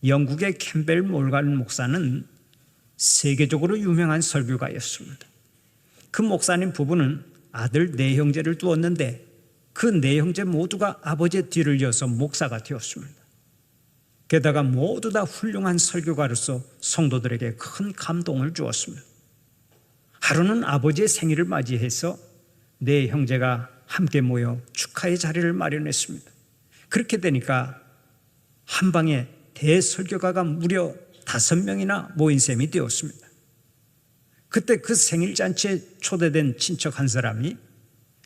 영국의 캠벨 몰간 목사는 세계적으로 유명한 설교가였습니다. 그 목사님 부부는 아들 네 형제를 두었는데 그 네 형제 모두가 아버지의 뒤를 이어서 목사가 되었습니다. 게다가 모두 다 훌륭한 설교가로서 성도들에게 큰 감동을 주었습니다. 하루는 아버지의 생일을 맞이해서 네 형제가 함께 모여 축하의 자리를 마련했습니다. 그렇게 되니까 한 방에 대설교가가 무려 5명이나 모인 셈이 되었습니다. 그때 그 생일잔치에 초대된 친척 한 사람이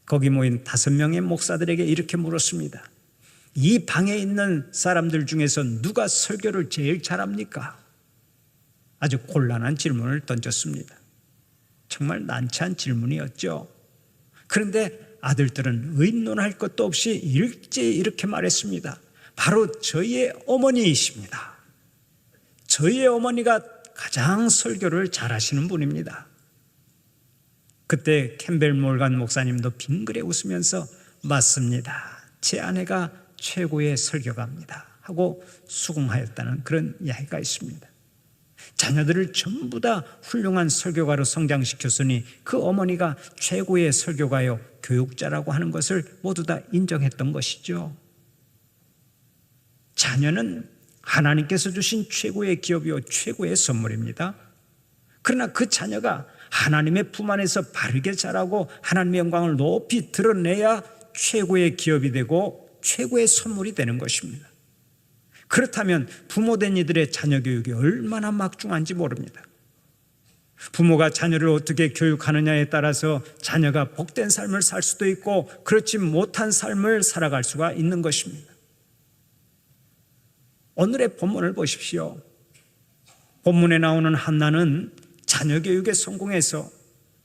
거기 모인 5명의 목사들에게 이렇게 물었습니다. 이 방에 있는 사람들 중에서 누가 설교를 제일 잘합니까? 아주 곤란한 질문을 던졌습니다. 정말 난처한 질문이었죠. 그런데 아들들은 의논할 것도 없이 일제히 이렇게 말했습니다. 바로 저희의 어머니이십니다. 저희의 어머니가 가장 설교를 잘하시는 분입니다. 그때 캠벨 몰간 목사님도 빙그레 웃으면서 맞습니다. 제 아내가 최고의 설교가입니다 하고 수긍하였다는 그런 이야기가 있습니다. 자녀들을 전부 다 훌륭한 설교가로 성장시켰으니 그 어머니가 최고의 설교가요 교육자라고 하는 것을 모두 다 인정했던 것이죠. 자녀는 하나님께서 주신 최고의 기업이요 최고의 선물입니다. 그러나 그 자녀가 하나님의 품 안에서 바르게 자라고 하나님의 영광을 높이 드러내야 최고의 기업이 되고 최고의 선물이 되는 것입니다. 그렇다면 부모된 이들의 자녀 교육이 얼마나 막중한지 모릅니다. 부모가 자녀를 어떻게 교육하느냐에 따라서 자녀가 복된 삶을 살 수도 있고 그렇지 못한 삶을 살아갈 수가 있는 것입니다. 오늘의 본문을 보십시오. 본문에 나오는 한나는 자녀 교육에 성공해서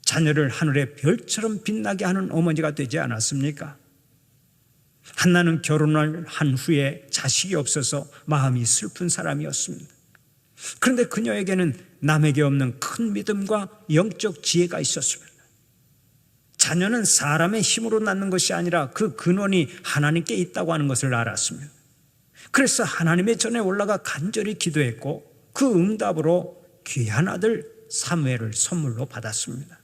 자녀를 하늘의 별처럼 빛나게 하는 어머니가 되지 않았습니까? 한나는 결혼을 한 후에 자식이 없어서 마음이 슬픈 사람이었습니다. 그런데 그녀에게는 남에게 없는 큰 믿음과 영적 지혜가 있었습니다. 자녀는 사람의 힘으로 낳는 것이 아니라 그 근원이 하나님께 있다고 하는 것을 알았습니다. 그래서 하나님의 전에 올라가 간절히 기도했고 그 응답으로 귀한 아들 사무엘을 선물로 받았습니다.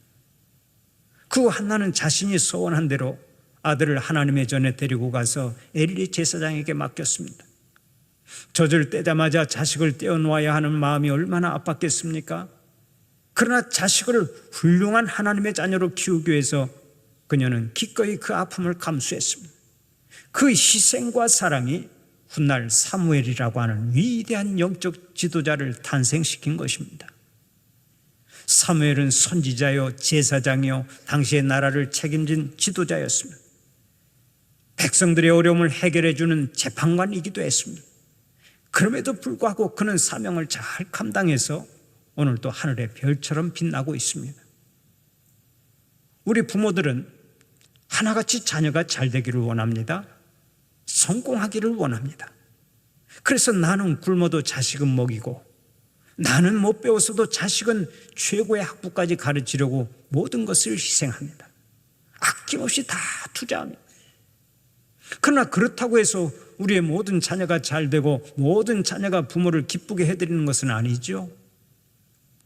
그 한나는 자신이 소원한 대로 아들을 하나님의 전에 데리고 가서 엘리 제사장에게 맡겼습니다. 젖을 떼자마자 자식을 떼어놓아야 하는 마음이 얼마나 아팠겠습니까? 그러나 자식을 훌륭한 하나님의 자녀로 키우기 위해서 그녀는 기꺼이 그 아픔을 감수했습니다. 그 희생과 사랑이 훗날 사무엘이라고 하는 위대한 영적 지도자를 탄생시킨 것입니다. 사무엘은 선지자요 제사장이요 당시의 나라를 책임진 지도자였습니다. 백성들의 어려움을 해결해 주는 재판관이기도 했습니다. 그럼에도 불구하고 그는 사명을 잘 감당해서 오늘도 하늘의 별처럼 빛나고 있습니다. 우리 부모들은 하나같이 자녀가 잘 되기를 원합니다. 성공하기를 원합니다. 그래서 나는 굶어도 자식은 먹이고 나는 못 배웠어도 자식은 최고의 학부까지 가르치려고 모든 것을 희생합니다. 아낌없이 다 투자합니다. 그러나 그렇다고 해서 우리의 모든 자녀가 잘 되고 모든 자녀가 부모를 기쁘게 해드리는 것은 아니죠.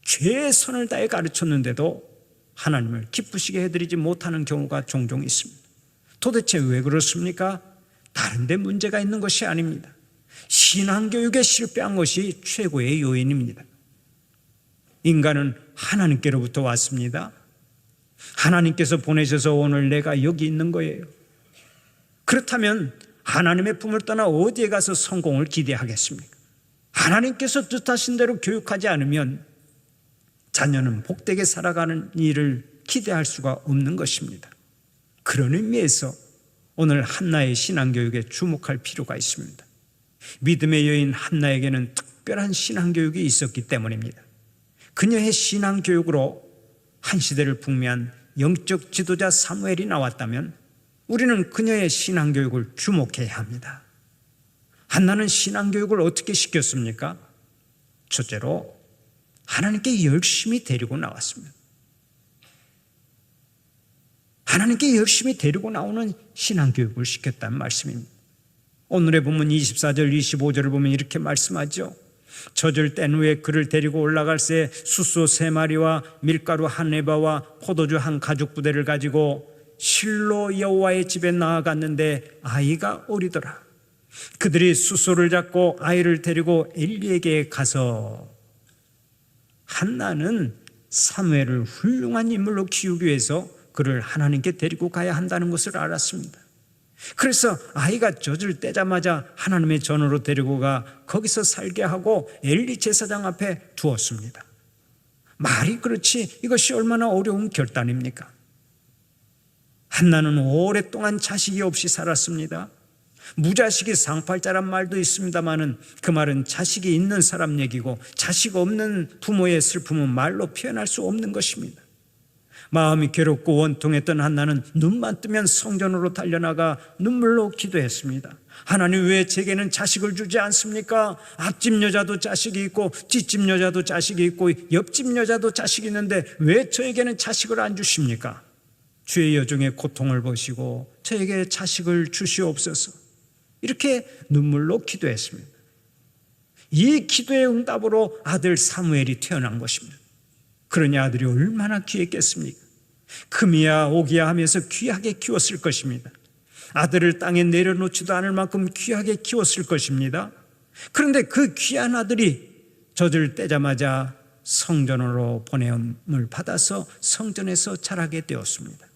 최선을 다해 가르쳤는데도 하나님을 기쁘시게 해드리지 못하는 경우가 종종 있습니다. 도대체 왜 그렇습니까? 다른 데 문제가 있는 것이 아닙니다. 신앙교육에 실패한 것이 최고의 요인입니다. 인간은 하나님께로부터 왔습니다. 하나님께서 보내셔서 오늘 내가 여기 있는 거예요. 그렇다면 하나님의 품을 떠나 어디에 가서 성공을 기대하겠습니까? 하나님께서 뜻하신 대로 교육하지 않으면 자녀는 복되게 살아가는 일을 기대할 수가 없는 것입니다. 그런 의미에서 오늘 한나의 신앙교육에 주목할 필요가 있습니다. 믿음의 여인 한나에게는 특별한 신앙교육이 있었기 때문입니다. 그녀의 신앙교육으로 한 시대를 풍미한 영적 지도자 사무엘이 나왔다면 우리는 그녀의 신앙교육을 주목해야 합니다. 한나는 신앙교육을 어떻게 시켰습니까? 첫째로 하나님께 열심히 데리고 나왔습니다. 하나님께 열심히 데리고 나오는 신앙교육을 시켰다는 말씀입니다. 오늘의 본문 24절 25절을 보면 이렇게 말씀하죠. 젖을 뗀 후에 그를 데리고 올라갈새 숫소 3마리와 밀가루 1에바와 포도주 1가죽부대를 가지고 실로 여호와의 집에 나아갔는데 아이가 어리더라. 그들이 숫소를 잡고 아이를 데리고 엘리에게 가서, 한나는 사무엘을 훌륭한 인물로 키우기 위해서 그를 하나님께 데리고 가야 한다는 것을 알았습니다. 그래서 아이가 젖을 떼자마자 하나님의 전으로 데리고 가 거기서 살게 하고 엘리 제사장 앞에 두었습니다. 말이 그렇지 이것이 얼마나 어려운 결단입니까? 한나는 오랫동안 자식이 없이 살았습니다. 무자식이 상팔자란 말도 있습니다마는 그 말은 자식이 있는 사람 얘기고 자식 없는 부모의 슬픔은 말로 표현할 수 없는 것입니다. 마음이 괴롭고 원통했던 한나는 눈만 뜨면 성전으로 달려나가 눈물로 기도했습니다. 하나님, 왜 제게는 자식을 주지 않습니까? 앞집 여자도 자식이 있고 뒷집 여자도 자식이 있고 옆집 여자도 자식이 있는데 왜 저에게는 자식을 안 주십니까? 주의 여종의 고통을 보시고 저에게 자식을 주시옵소서. 이렇게 눈물로 기도했습니다. 이 기도의 응답으로 아들 사무엘이 태어난 것입니다. 그러니 아들이 얼마나 귀했겠습니까? 금이야 옥이야 하면서 귀하게 키웠을 것입니다. 아들을 땅에 내려놓지도 않을 만큼 귀하게 키웠을 것입니다. 그런데 그 귀한 아들이 젖을 떼자마자 성전으로 보냄을 받아서 성전에서 자라게 되었습니다.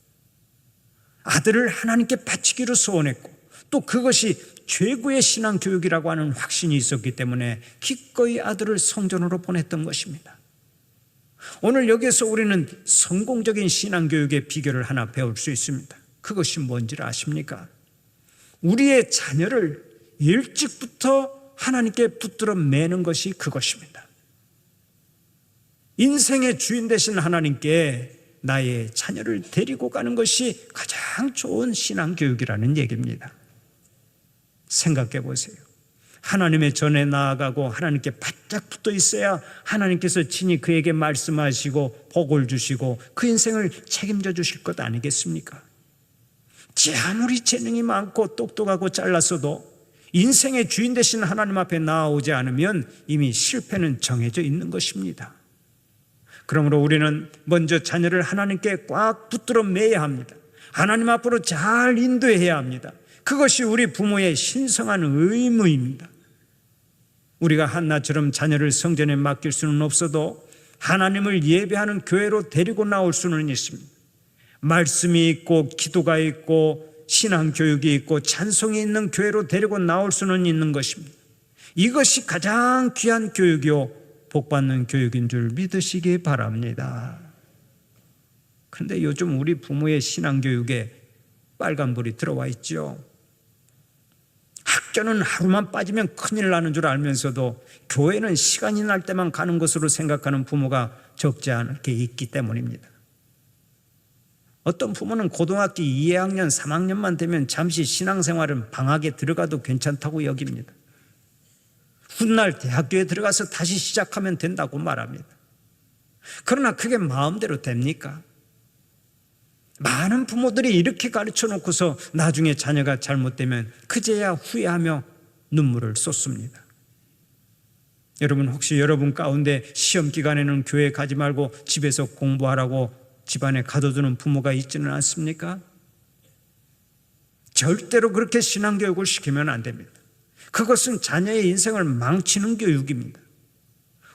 아들을 하나님께 바치기로 소원했고 또 그것이 최고의 신앙 교육이라고 하는 확신이 있었기 때문에 기꺼이 아들을 성전으로 보냈던 것입니다. 오늘 여기에서 우리는 성공적인 신앙 교육의 비결을 하나 배울 수 있습니다. 그것이 뭔지를 아십니까? 우리의 자녀를 일찍부터 하나님께 붙들어 매는 것이 그것입니다. 인생의 주인 되신 하나님께 나의 자녀를 데리고 가는 것이 가장 좋은 신앙 교육이라는 얘기입니다. 생각해 보세요. 하나님의 전에 나아가고 하나님께 바짝 붙어 있어야 하나님께서 친히 그에게 말씀하시고 복을 주시고 그 인생을 책임져 주실 것 아니겠습니까? 아무리 재능이 많고 똑똑하고 잘났어도 인생의 주인 되신 하나님 앞에 나아오지 않으면 이미 실패는 정해져 있는 것입니다. 그러므로 우리는 먼저 자녀를 하나님께 꽉 붙들어 매야 합니다. 하나님 앞으로 잘 인도해야 합니다. 그것이 우리 부모의 신성한 의무입니다. 우리가 한나처럼 자녀를 성전에 맡길 수는 없어도 하나님을 예배하는 교회로 데리고 나올 수는 있습니다. 말씀이 있고 기도가 있고 신앙교육이 있고 찬송이 있는 교회로 데리고 나올 수는 있는 것입니다. 이것이 가장 귀한 교육이요 복받는 교육인 줄 믿으시기 바랍니다. 그런데 요즘 우리 부모의 신앙교육에 빨간불이 들어와 있죠. 학교는 하루만 빠지면 큰일 나는 줄 알면서도 교회는 시간이 날 때만 가는 것으로 생각하는 부모가 적지 않게 있기 때문입니다. 어떤 부모는 고등학교 2학년, 3학년만 되면 잠시 신앙생활은 방학에 들어가도 괜찮다고 여깁니다. 훗날 대학교에 들어가서 다시 시작하면 된다고 말합니다. 그러나 그게 마음대로 됩니까? 많은 부모들이 이렇게 가르쳐 놓고서 나중에 자녀가 잘못되면 그제야 후회하며 눈물을 쏟습니다. 여러분, 혹시 여러분 가운데 시험 기간에는 교회 가지 말고 집에서 공부하라고 집안에 가둬두는 부모가 있지는 않습니까? 절대로 그렇게 신앙교육을 시키면 안 됩니다. 그것은 자녀의 인생을 망치는 교육입니다.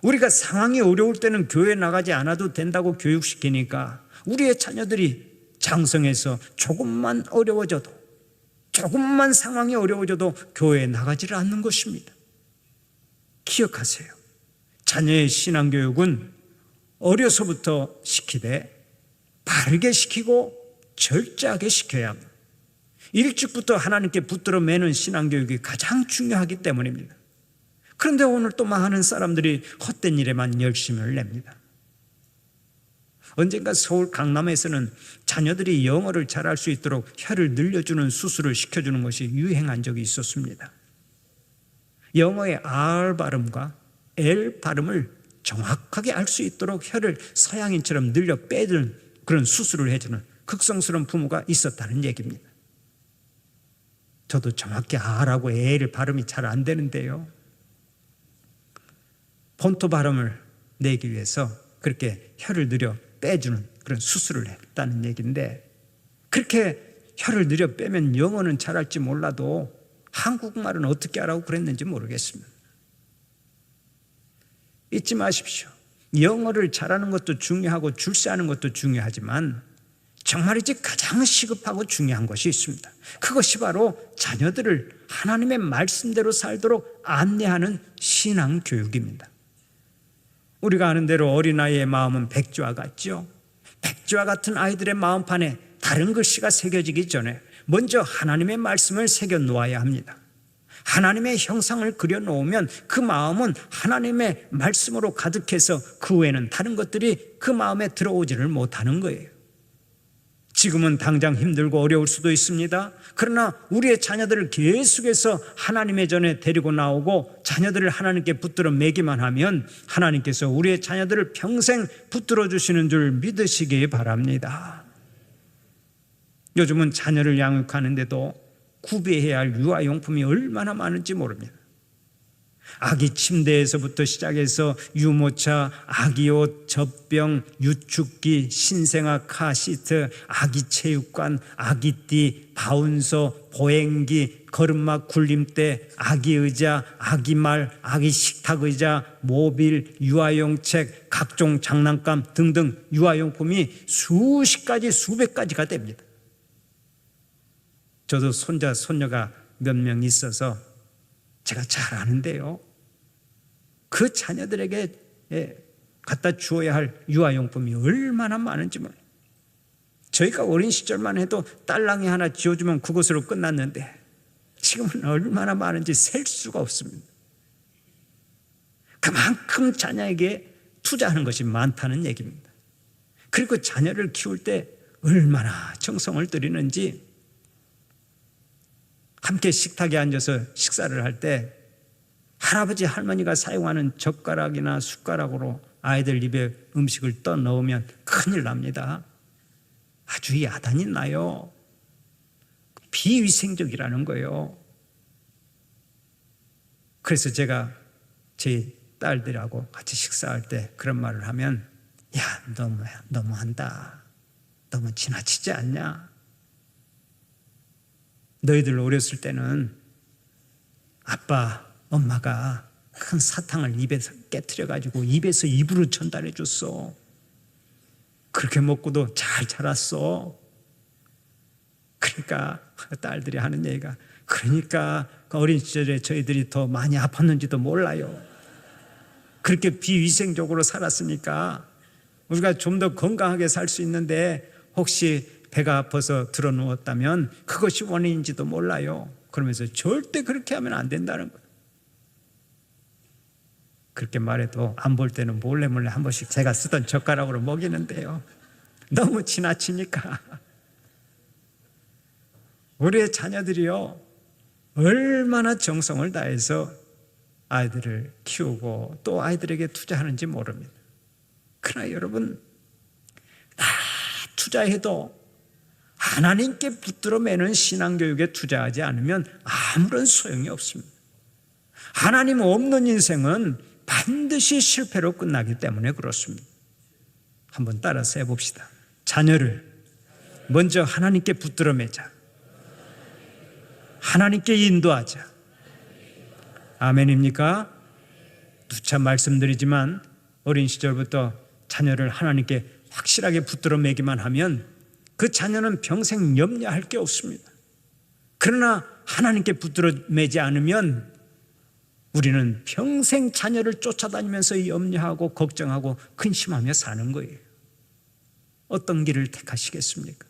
우리가 상황이 어려울 때는 교회 나가지 않아도 된다고 교육시키니까 우리의 자녀들이 장성해서 조금만 어려워져도, 조금만 상황이 어려워져도 교회에 나가지를 않는 것입니다. 기억하세요. 자녀의 신앙교육은 어려서부터 시키되 바르게 시키고 철저하게 시켜야 합니다. 일찍부터 하나님께 붙들어 매는 신앙교육이 가장 중요하기 때문입니다. 그런데 오늘 또 많은 사람들이 헛된 일에만 열심을 냅니다. 언젠가 서울 강남에서는 자녀들이 영어를 잘할 수 있도록 혀를 늘려주는 수술을 시켜주는 것이 유행한 적이 있었습니다. 영어의 R 발음과 L 발음을 정확하게 알 수 있도록 혀를 서양인처럼 늘려 빼주는 그런 수술을 해주는 극성스러운 부모가 있었다는 얘기입니다. 저도 정확히 R하고 L 발음이 잘 안 되는데요. 본토 발음을 내기 위해서 그렇게 혀를 늘여 빼주는 그런 수술을 했다는 얘기인데, 그렇게 혀를 늘여 빼면 영어는 잘할지 몰라도 한국말은 어떻게 하라고 그랬는지 모르겠습니다. 잊지 마십시오. 영어를 잘하는 것도 중요하고 출세하는 것도 중요하지만 정말이지 가장 시급하고 중요한 것이 있습니다. 그것이 바로 자녀들을 하나님의 말씀대로 살도록 안내하는 신앙교육입니다. 우리가 아는 대로 어린아이의 마음은 백지와 같죠. 백지와 같은 아이들의 마음판에 다른 글씨가 새겨지기 전에 먼저 하나님의 말씀을 새겨 놓아야 합니다. 하나님의 형상을 그려놓으면 그 마음은 하나님의 말씀으로 가득해서 그 외에는 다른 것들이 그 마음에 들어오지를 못하는 거예요. 지금은 당장 힘들고 어려울 수도 있습니다. 그러나 우리의 자녀들을 계속해서 하나님의 전에 데리고 나오고 자녀들을 하나님께 붙들어 매기만 하면 하나님께서 우리의 자녀들을 평생 붙들어 주시는 줄 믿으시기 바랍니다. 요즘은 자녀를 양육하는데도 구비해야 할 유아용품이 얼마나 많은지 모릅니다. 아기 침대에서부터 시작해서 유모차, 아기 옷, 젖병, 유축기, 신생아 카시트, 아기 체육관, 아기띠, 바운서, 보행기, 걸음마 굴림대, 아기 의자, 아기 말, 아기 식탁 의자, 모빌, 유아용 책, 각종 장난감 등등 유아용품이 수십 가지, 수백 가지가 됩니다. 저도 손자, 손녀가 몇 명 있어서 제가 잘 아는데요, 그 자녀들에게 갖다 주어야 할 유아용품이 얼마나 많은지 몰라요. 저희가 어린 시절만 해도 딸랑이 하나 지어주면 그것으로 끝났는데 지금은 얼마나 많은지 셀 수가 없습니다. 그만큼 자녀에게 투자하는 것이 많다는 얘기입니다. 그리고 자녀를 키울 때 얼마나 정성을 들이는지, 함께 식탁에 앉아서 식사를 할 때 할아버지 할머니가 사용하는 젓가락이나 숟가락으로 아이들 입에 음식을 떠 넣으면 큰일 납니다. 아주 야단이 나요. 비위생적이라는 거예요. 그래서 제가 제 딸들하고 같이 식사할 때 그런 말을 하면, 야, 너무한다. 너무 지나치지 않냐? 너희들 어렸을 때는 아빠, 엄마가 큰 사탕을 입에서 깨트려가지고 입에서 입으로 전달해 줬어. 그렇게 먹고도 잘 자랐어. 그러니까 딸들이 하는 얘기가, 그러니까 어린 시절에 저희들이 더 많이 아팠는지도 몰라요. 그렇게 비위생적으로 살았으니까 우리가 좀 더 건강하게 살 수 있는데 혹시 배가 아파서 들어 누웠다면 그것이 원인인지도 몰라요. 그러면서 절대 그렇게 하면 안 된다는 거예요. 그렇게 말해도 안 볼 때는 몰래 한 번씩 제가 쓰던 젓가락으로 먹이는데요, 너무 지나치니까. 우리의 자녀들이요, 얼마나 정성을 다해서 아이들을 키우고 또 아이들에게 투자하는지 모릅니다. 그러나 여러분, 다 투자해도 하나님께 붙들어 매는 신앙교육에 투자하지 않으면 아무런 소용이 없습니다. 하나님 없는 인생은 반드시 실패로 끝나기 때문에 그렇습니다. 한번 따라서 해봅시다. 자녀를 먼저 하나님께 붙들어 매자. 하나님께 인도하자. 아멘입니까? 누차 말씀드리지만 어린 시절부터 자녀를 하나님께 확실하게 붙들어 매기만 하면 그 자녀는 평생 염려할 게 없습니다. 그러나 하나님께 붙들어 매지 않으면 우리는 평생 자녀를 쫓아다니면서 염려하고 걱정하고 근심하며 사는 거예요. 어떤 길을 택하시겠습니까?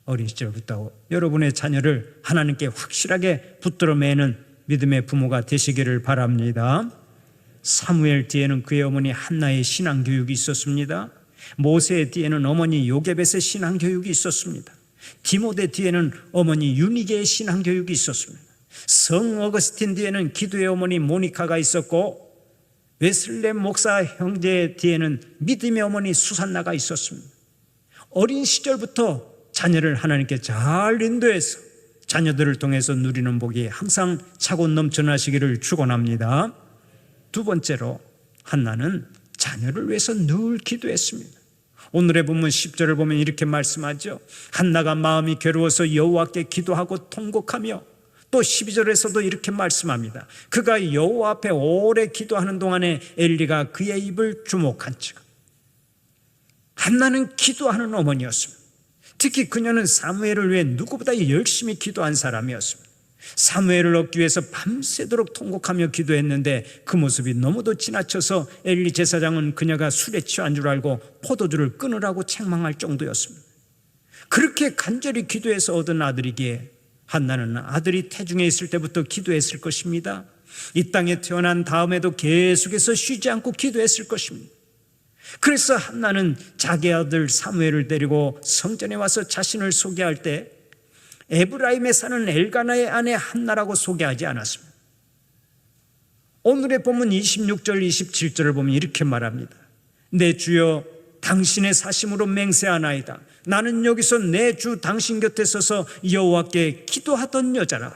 어린 시절부터 여러분의 자녀를 하나님께 확실하게 붙들어 매는 믿음의 부모가 되시기를 바랍니다. 사무엘 뒤에는 그의 어머니 한나의 신앙교육이 있었습니다. 모세 뒤에는 어머니 요게벳의 신앙교육이 있었습니다. 디모데 뒤에는 어머니 유니게의 신앙교육이 있었습니다. 성 어거스틴 뒤에는 기도의 어머니 모니카가 있었고, 웨슬렘 목사 형제 뒤에는 믿음의 어머니 수산나가 있었습니다. 어린 시절부터 자녀를 하나님께 잘 인도해서 자녀들을 통해서 누리는 복이 항상 차고 넘쳐나시기를 축원합니다. 두 번째로 한나는 자녀를 위해서 늘 기도했습니다. 오늘의 본문 10절을 보면 이렇게 말씀하죠. 한나가 마음이 괴로워서 여호와께 기도하고 통곡하며, 또 12절에서도 이렇게 말씀합니다. 그가 여호와 앞에 오래 기도하는 동안에 엘리가 그의 입을 주목한즉. 한나는 기도하는 어머니였습니다. 특히 그녀는 사무엘을 위해 누구보다 열심히 기도한 사람이었습니다. 사무엘을 얻기 위해서 밤새도록 통곡하며 기도했는데 그 모습이 너무도 지나쳐서 엘리 제사장은 그녀가 술에 취한 줄 알고 포도주를 끊으라고 책망할 정도였습니다. 그렇게 간절히 기도해서 얻은 아들이기에 한나는 아들이 태중에 있을 때부터 기도했을 것입니다. 이 땅에 태어난 다음에도 계속해서 쉬지 않고 기도했을 것입니다. 그래서 한나는 자기 아들 사무엘을 데리고 성전에 와서 자신을 소개할 때 에브라임에 사는 엘가나의 아내 한나라고 소개하지 않았습니다. 오늘의 본문 26절 27절을 보면 이렇게 말합니다. 내 주여 당신의 사심으로 맹세하나이다. 나는 여기서 내 주 당신 곁에 서서 여호와께 기도하던 여자라.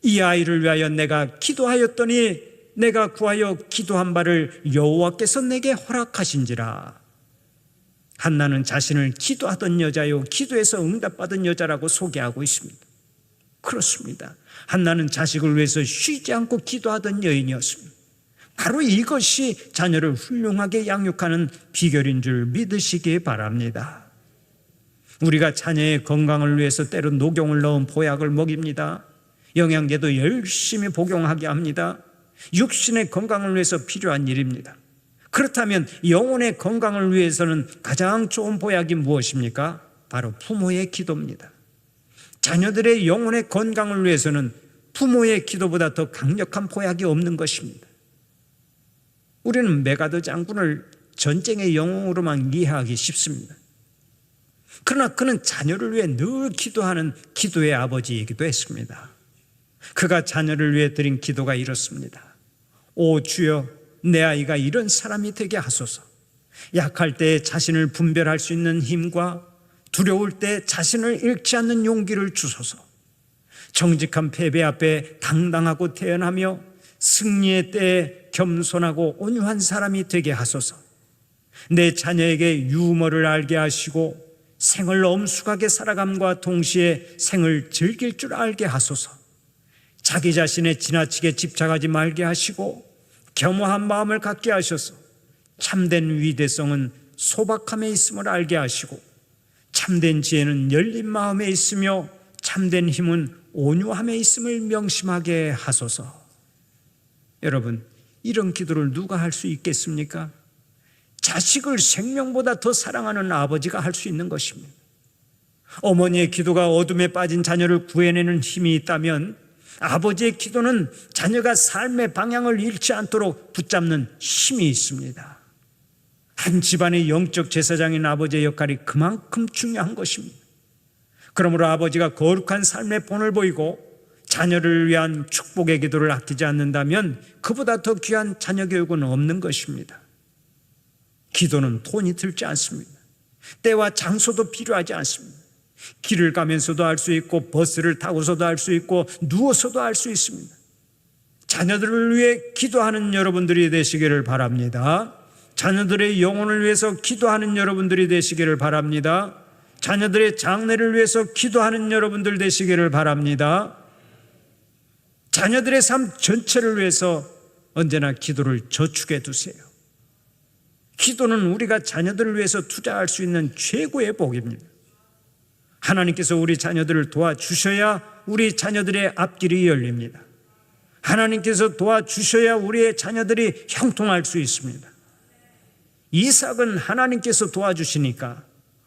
이 아이를 위하여 내가 기도하였더니 내가 구하여 기도한 바를 여호와께서 내게 허락하신지라. 한나는 자신을 기도하던 여자요, 기도해서 응답받은 여자라고 소개하고 있습니다. 그렇습니다. 한나는 자식을 위해서 쉬지 않고 기도하던 여인이었습니다. 바로 이것이 자녀를 훌륭하게 양육하는 비결인 줄 믿으시기 바랍니다. 우리가 자녀의 건강을 위해서 때로 녹용을 넣은 보약을 먹입니다. 영양제도 열심히 복용하게 합니다. 육신의 건강을 위해서 필요한 일입니다. 그렇다면 영혼의 건강을 위해서는 가장 좋은 보약이 무엇입니까? 바로 부모의 기도입니다. 자녀들의 영혼의 건강을 위해서는 부모의 기도보다 더 강력한 보약이 없는 것입니다. 우리는 메가더 장군을 전쟁의 영웅으로만 이해하기 쉽습니다. 그러나 그는 자녀를 위해 늘 기도하는 기도의 아버지이기도 했습니다. 그가 자녀를 위해 드린 기도가 이렇습니다. 오 주여, 내 아이가 이런 사람이 되게 하소서. 약할 때 자신을 분별할 수 있는 힘과 두려울 때 자신을 잃지 않는 용기를 주소서. 정직한 패배 앞에 당당하고 태연하며 승리의 때에 겸손하고 온유한 사람이 되게 하소서. 내 자녀에게 유머를 알게 하시고 생을 엄숙하게 살아감과 동시에 생을 즐길 줄 알게 하소서. 자기 자신에 지나치게 집착하지 말게 하시고 겸허한 마음을 갖게 하셔서 참된 위대성은 소박함에 있음을 알게 하시고 참된 지혜는 열린 마음에 있으며 참된 힘은 온유함에 있음을 명심하게 하소서. 여러분, 이런 기도를 누가 할 수 있겠습니까? 자식을 생명보다 더 사랑하는 아버지가 할 수 있는 것입니다. 어머니의 기도가 어둠에 빠진 자녀를 구해내는 힘이 있다면 아버지의 기도는 자녀가 삶의 방향을 잃지 않도록 붙잡는 힘이 있습니다. 한 집안의 영적 제사장인 아버지의 역할이 그만큼 중요한 것입니다. 그러므로 아버지가 거룩한 삶의 본을 보이고 자녀를 위한 축복의 기도를 아끼지 않는다면 그보다 더 귀한 자녀 교육은 없는 것입니다. 기도는 돈이 들지 않습니다. 때와 장소도 필요하지 않습니다. 길을 가면서도 할 수 있고 버스를 타고서도 할 수 있고 누워서도 할 수 있습니다. 자녀들을 위해 기도하는 여러분들이 되시기를 바랍니다. 자녀들의 영혼을 위해서 기도하는 여러분들이 되시기를 바랍니다. 자녀들의 장래를 위해서 기도하는 여러분들 되시기를 바랍니다. 자녀들의 삶 전체를 위해서 언제나 기도를 저축해 두세요. 기도는 우리가 자녀들을 위해서 투자할 수 있는 최고의 복입니다. 하나님께서 우리 자녀들을 도와주셔야 우리 자녀들의 앞길이 열립니다. 하나님께서 도와주셔야 우리의 자녀들이 형통할 수 있습니다. 이삭은 하나님께서 도와주시니까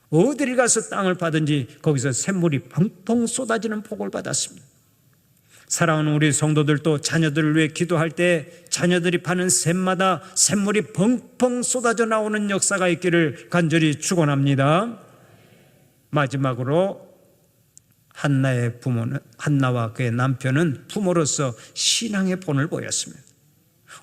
어디를 가서 땅을 파든지 거기서 샘물이 펑펑 쏟아지는 복을 받았습니다. 사랑하는 우리 성도들도 자녀들을 위해 기도할 때 자녀들이 파는 샘마다 샘물이 펑펑 쏟아져 나오는 역사가 있기를 간절히 축원합니다. 마지막으로 한나의 부모는, 한나와 그의 남편은 부모로서 신앙의 본을 보였습니다.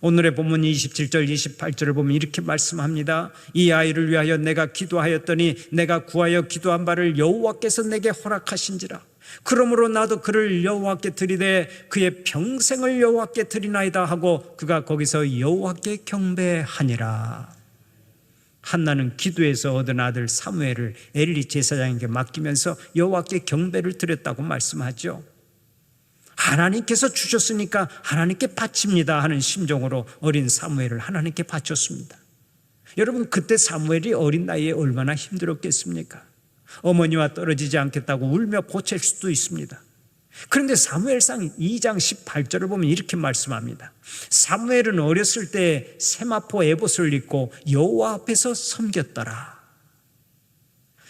오늘의 본문 27절 28절을 보면 이렇게 말씀합니다. 이 아이를 위하여 내가 기도하였더니 내가 구하여 기도한 바를 여호와께서 내게 허락하신지라. 그러므로 나도 그를 여호와께 드리되 그의 평생을 여호와께 드리나이다 하고 그가 거기서 여호와께 경배하니라. 한나는 기도해서 얻은 아들 사무엘을 엘리 제사장에게 맡기면서 여호와께 경배를 드렸다고 말씀하죠. 하나님께서 주셨으니까 하나님께 바칩니다 하는 심정으로 어린 사무엘을 하나님께 바쳤습니다. 여러분, 그때 사무엘이 어린 나이에 얼마나 힘들었겠습니까? 어머니와 떨어지지 않겠다고 울며 보챌 수도 있습니다. 그런데 사무엘상 2장 18절을 보면 이렇게 말씀합니다. 사무엘은 어렸을 때 세마포 에봇을 입고 여호와 앞에서 섬겼더라.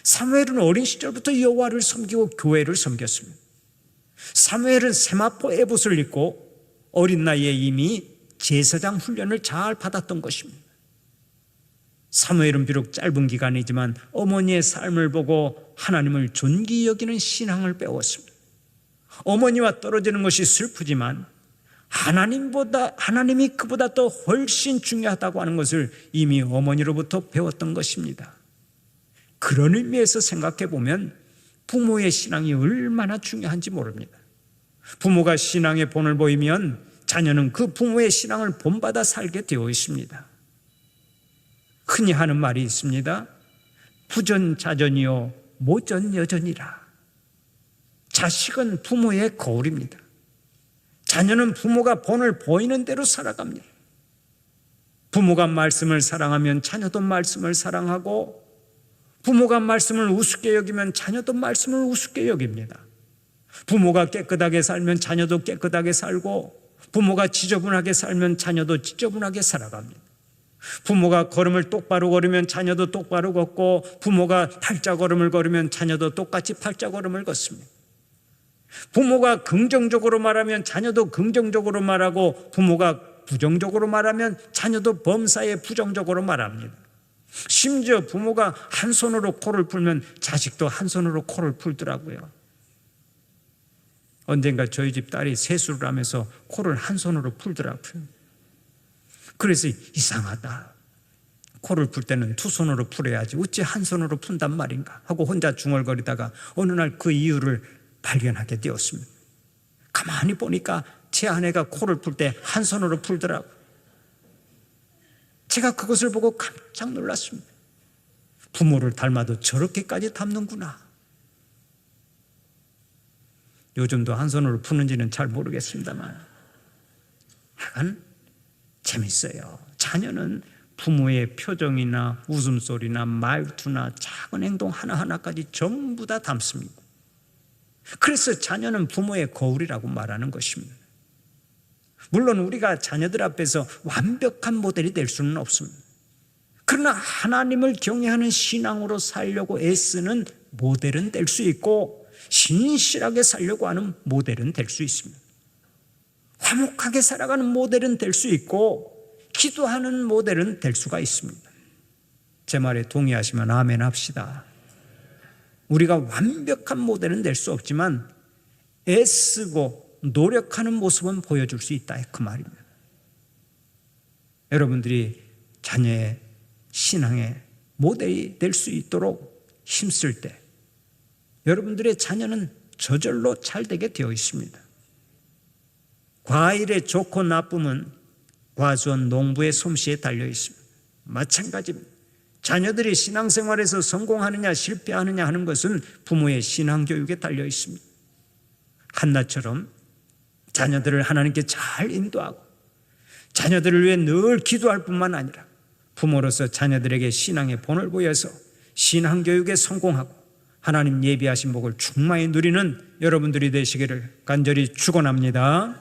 사무엘은 어린 시절부터 여호와를 섬기고 교회를 섬겼습니다. 사무엘은 세마포 에봇을 입고 어린 나이에 이미 제사장 훈련을 잘 받았던 것입니다. 사무엘은 비록 짧은 기간이지만 어머니의 삶을 보고 하나님을 존귀 여기는 신앙을 배웠습니다. 어머니와 떨어지는 것이 슬프지만 하나님이 그보다 더 훨씬 중요하다고 하는 것을 이미 어머니로부터 배웠던 것입니다. 그런 의미에서 생각해 보면 부모의 신앙이 얼마나 중요한지 모릅니다. 부모가 신앙의 본을 보이면 자녀는 그 부모의 신앙을 본받아 살게 되어 있습니다. 흔히 하는 말이 있습니다. 부전자전이요 모전여전이라. 자식은 부모의 거울입니다. 자녀는 부모가 본을 보이는 대로 살아갑니다. 부모가 말씀을 사랑하면 자녀도 말씀을 사랑하고, 부모가 말씀을 우습게 여기면 자녀도 말씀을 우습게 여깁니다. 부모가 깨끗하게 살면 자녀도 깨끗하게 살고, 부모가 지저분하게 살면 자녀도 지저분하게 살아갑니다. 부모가 걸음을 똑바로 걸으면 자녀도 똑바로 걷고, 부모가 팔자 걸음을 걸으면 자녀도 똑같이 팔자 걸음을 걷습니다. 부모가 긍정적으로 말하면 자녀도 긍정적으로 말하고, 부모가 부정적으로 말하면 자녀도 범사에 부정적으로 말합니다. 심지어 부모가 한 손으로 코를 풀면 자식도 한 손으로 코를 풀더라고요. 언젠가 저희 집 딸이 세수를 하면서 코를 한 손으로 풀더라고요. 그래서 이상하다. 코를 풀 때는 두 손으로 풀어야지 어찌 한 손으로 푼단 말인가 하고 혼자 중얼거리다가 어느 날 그 이유를 발견하게 되었습니다. 가만히 보니까 제 아내가 코를 풀 때 한 손으로 풀더라고요. 제가 그것을 보고 깜짝 놀랐습니다. 부모를 닮아도 저렇게까지 닮는구나. 요즘도 한 손으로 푸는지는 잘 모르겠습니다만 하여간 재밌어요. 자녀는 부모의 표정이나 웃음소리나 말투나 작은 행동 하나하나까지 전부 다 담습니다. 그래서 자녀는 부모의 거울이라고 말하는 것입니다. 물론 우리가 자녀들 앞에서 완벽한 모델이 될 수는 없습니다. 그러나 하나님을 경외하는 신앙으로 살려고 애쓰는 모델은 될 수 있고, 신실하게 살려고 하는 모델은 될 수 있습니다. 화목하게 살아가는 모델은 될 수 있고, 기도하는 모델은 될 수가 있습니다. 제 말에 동의하시면 아멘 합시다. 우리가 완벽한 모델은 될 수 없지만 애쓰고 노력하는 모습은 보여줄 수 있다, 그 말입니다. 여러분들이 자녀의 신앙의 모델이 될 수 있도록 힘쓸 때 여러분들의 자녀는 저절로 잘 되게 되어 있습니다. 과일의 좋고 나쁨은 과수원 농부의 솜씨에 달려 있습니다. 마찬가지입니다. 자녀들이 신앙생활에서 성공하느냐 실패하느냐 하는 것은 부모의 신앙교육에 달려 있습니다. 한나처럼 자녀들을 하나님께 잘 인도하고 자녀들을 위해 늘 기도할 뿐만 아니라 부모로서 자녀들에게 신앙의 본을 보여서 신앙교육에 성공하고 하나님 예비하신 복을 충만히 누리는 여러분들이 되시기를 간절히 축원합니다.